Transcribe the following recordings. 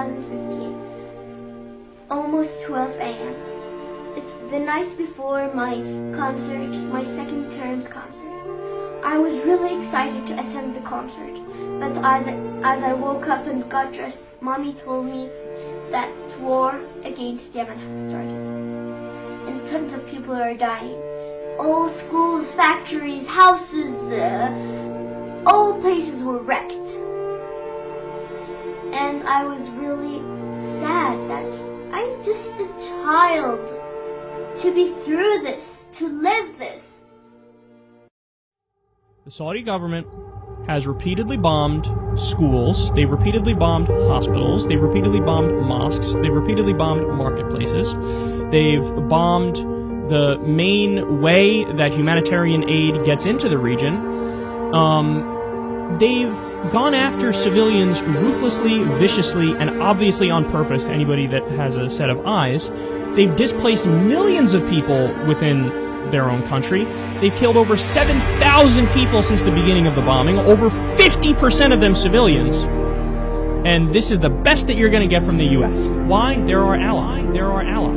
2015, almost 12 a.m. The night before my concert, my second term's concert. I was really excited to attend the concert, but as I woke up and got dressed, Mommy told me that war against Yemen has started, and tons of people are dying. All schools, factories, houses, all places were wrecked. And I was really sad that I'm just a child to be through this, to live this. The Saudi government has repeatedly bombed schools, they've repeatedly bombed hospitals, they've repeatedly bombed mosques, they've repeatedly bombed marketplaces, they've bombed the main way that humanitarian aid gets into the region. They've gone after civilians ruthlessly, viciously, and obviously on purpose to anybody that has a set of eyes. They've displaced millions of people within their own country. They've killed over 7,000 people since the beginning of the bombing, over 50% of them civilians. And this is the best that you're going to get from the U.S. Why? They're our ally. They're our ally.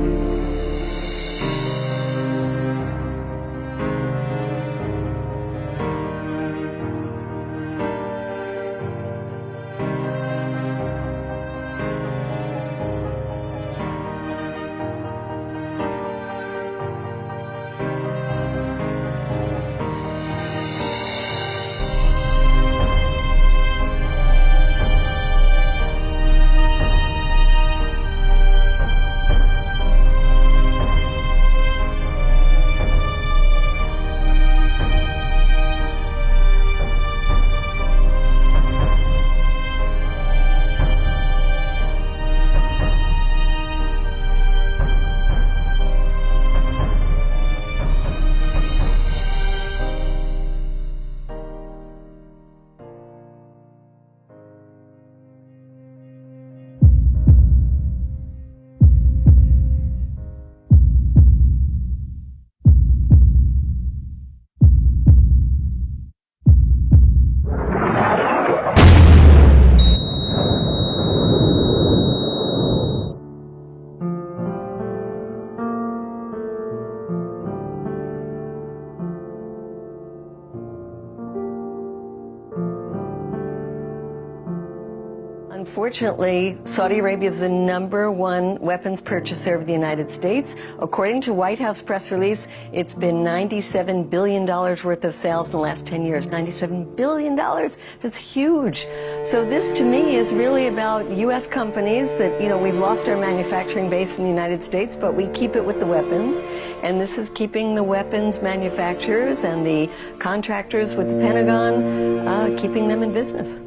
Unfortunately, Saudi Arabia is the #1 weapons purchaser of the United States. According to White House press release, it's been $97 billion worth of sales in the last 10 years. $97 billion? That's huge. So this, to me, is really about U.S. companies that, we've lost our manufacturing base in the United States, but we keep it with the weapons. And this is keeping the weapons manufacturers and the contractors with the Pentagon, keeping them in business.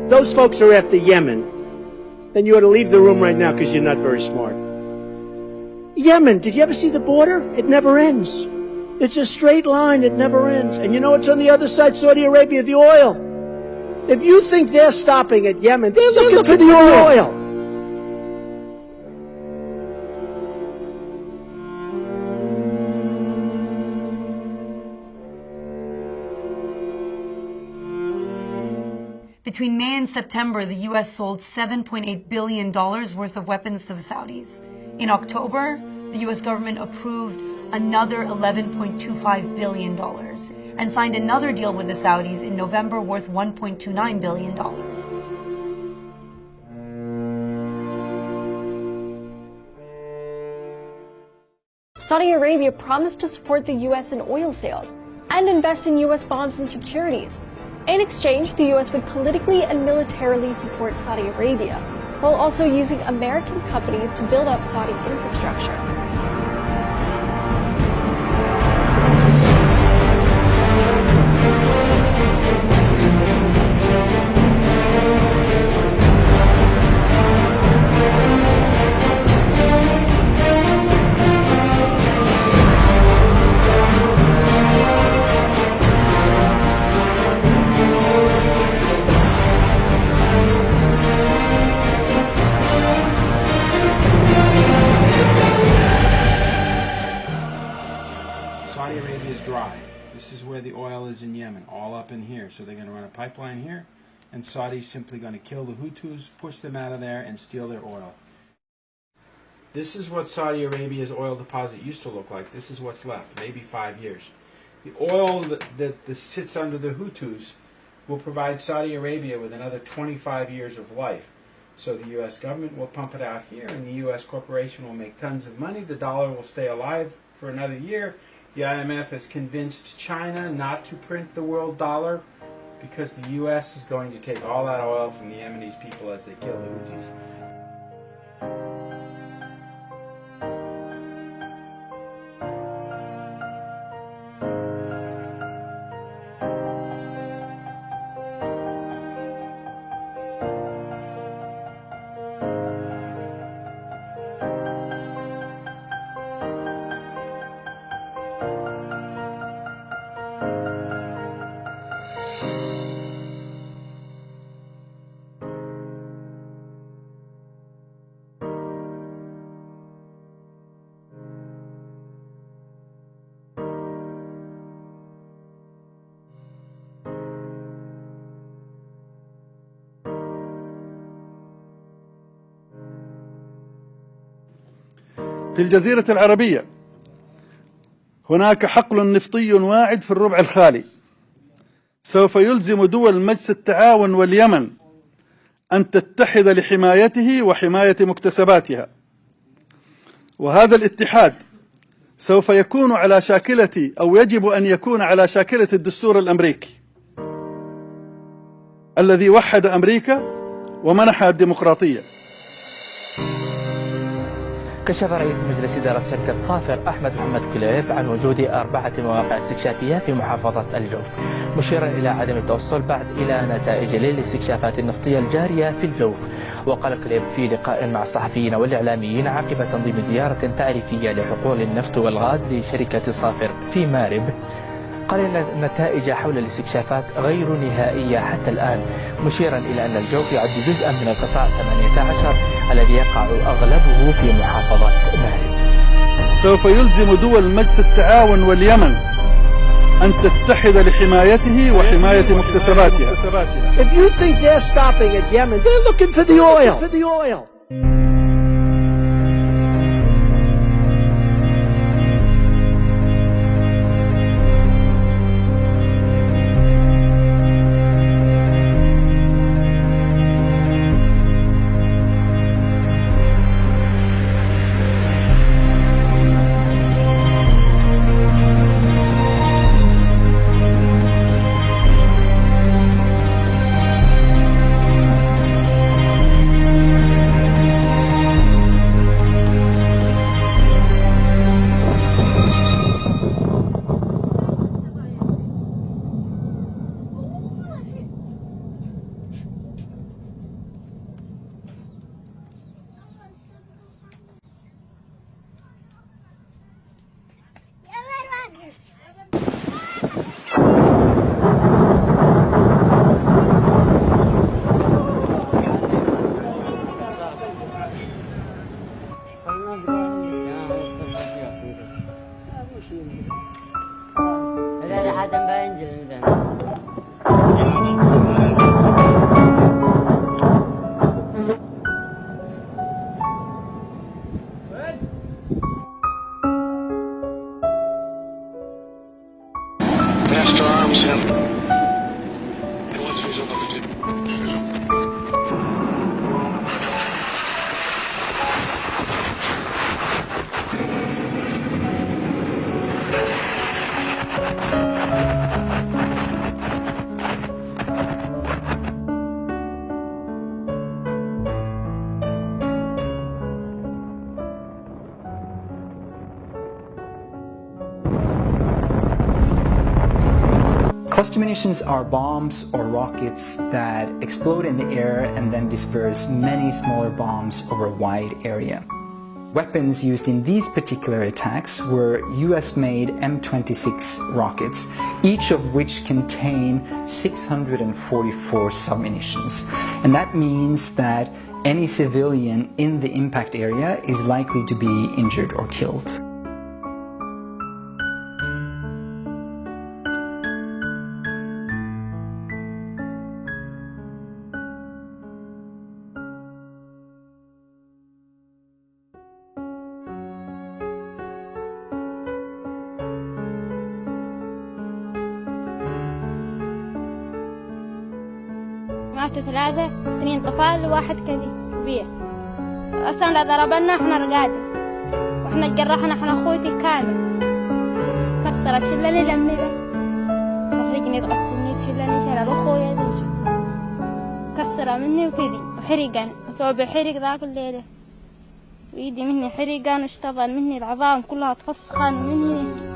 Those folks are after Yemen, then you ought to leave the room right now because you're not very smart. Yemen, did you ever see the border? It never ends. It's a straight line, it never ends. And you know what's on the other side? Saudi Arabia, the oil. If you think they're stopping at Yemen, they're looking for the oil. Between May and September, the U.S. sold $7.8 billion worth of weapons to the Saudis. In October, the U.S. government approved another $11.25 billion and signed another deal with the Saudis in November worth $1.29 billion. Saudi Arabia promised to support the U.S. in oil sales and invest in U.S. bonds and securities. In exchange, the U.S. would politically and militarily support Saudi Arabia, while also using American companies to build up Saudi infrastructure. Saudi Arabia is dry. This is where the oil is in Yemen, all up in here. So they're going to run a pipeline here, and Saudi's simply going to kill the Hutus, push them out of there, and steal their oil. This is what Saudi Arabia's oil deposit used to look like. This is what's left, maybe 5 years. The oil that sits under the Hutus will provide Saudi Arabia with another 25 years of life. So the U.S. government will pump it out here, and the U.S. corporation will make tons of money. The dollar will stay alive for another year. The IMF has convinced China not to print the world dollar because the U.S. is going to take all that oil from the Yemenis people as they kill the Houthis. في الجزيرة العربية هناك حقل نفطي واعد في الربع الخالي سوف يلزم دول مجلس التعاون واليمن أن تتحد لحمايته وحماية مكتسباتها، وهذا الاتحاد سوف يكون على شاكلة أو يجب أن يكون على شاكلة الدستور الأمريكي الذي وحد أمريكا ومنحها الديمقراطية. كشف رئيس مجلس إدارة شركة صافر أحمد محمد كليب عن وجود 4 مواقع استكشافية في محافظة الجوف، مشيرا إلى عدم التوصل بعد إلى نتائج للاستكشافات النفطية الجارية في الجوف. وقال كليب في لقاء مع الصحفيين والإعلاميين عقب تنظيم زيارة تعريفية لحقول النفط والغاز لشركة صافر في مارب، قال إن النتائج حول الاستكشافات غير نهائية حتى الآن، مشيرا إلى أن الجوف يعد جزءا من القطاع 18 الذي يقع أغلبه في محافظة مارب. سوف يلزم دول مجلس التعاون واليمن أن تتحد لحمايته وحماية مكتسباتها. If you think they're stopping at Yemen, they're looking for the oil. Master arms him. Cluster munitions are bombs or rockets that explode in the air and then disperse many smaller bombs over a wide area. Weapons used in these particular attacks were US-made M26 rockets, each of which contain 644 submunitions. And that means that any civilian in the impact area is likely to be injured or killed. ماتوا 3 2 طفال و1 كبير. أصلا لا ضربنا احنا رقادة واحنا اتجرحنا احنا اخوتي كامل. كسر شلني لمي فرجني تغسلني تشلني شلل اخويا ذي كسر مني وكذي وحرقان وثوب حرق ذاك الليلة ويدي مني حرقان واشتغل مني العظام كلها تفسخن مني.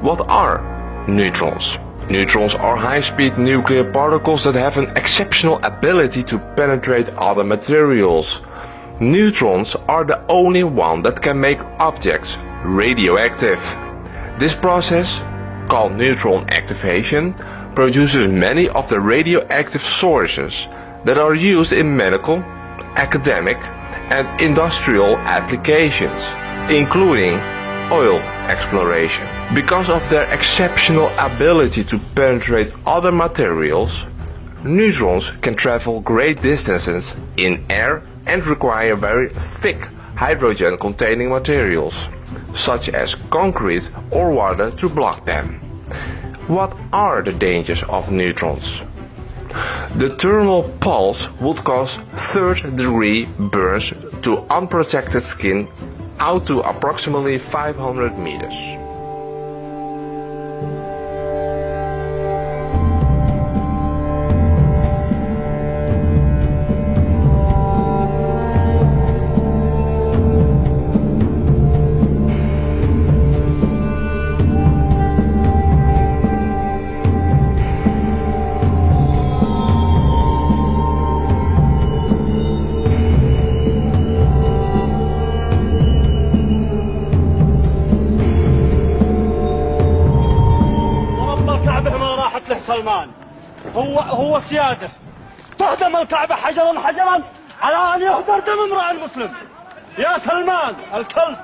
What are neutrons? Neutrons are high-speed nuclear particles that have an exceptional ability to penetrate other materials. Neutrons are the only one that can make objects radioactive. This process, called neutron activation, produces many of the radioactive sources that are used in medical, academic and industrial applications, including oil exploration. Because of their exceptional ability to penetrate other materials, neutrons can travel great distances in air and require very thick hydrogen-containing materials, such as concrete or water, to block them. What are the dangers of neutrons? The thermal pulse would cause third-degree burns to unprotected skin out to approximately 500 meters. هو سيادة تهدم الكعبة حجرا حجرا على أن يهدر دم امرأ مسلم. يا سلمان الكلب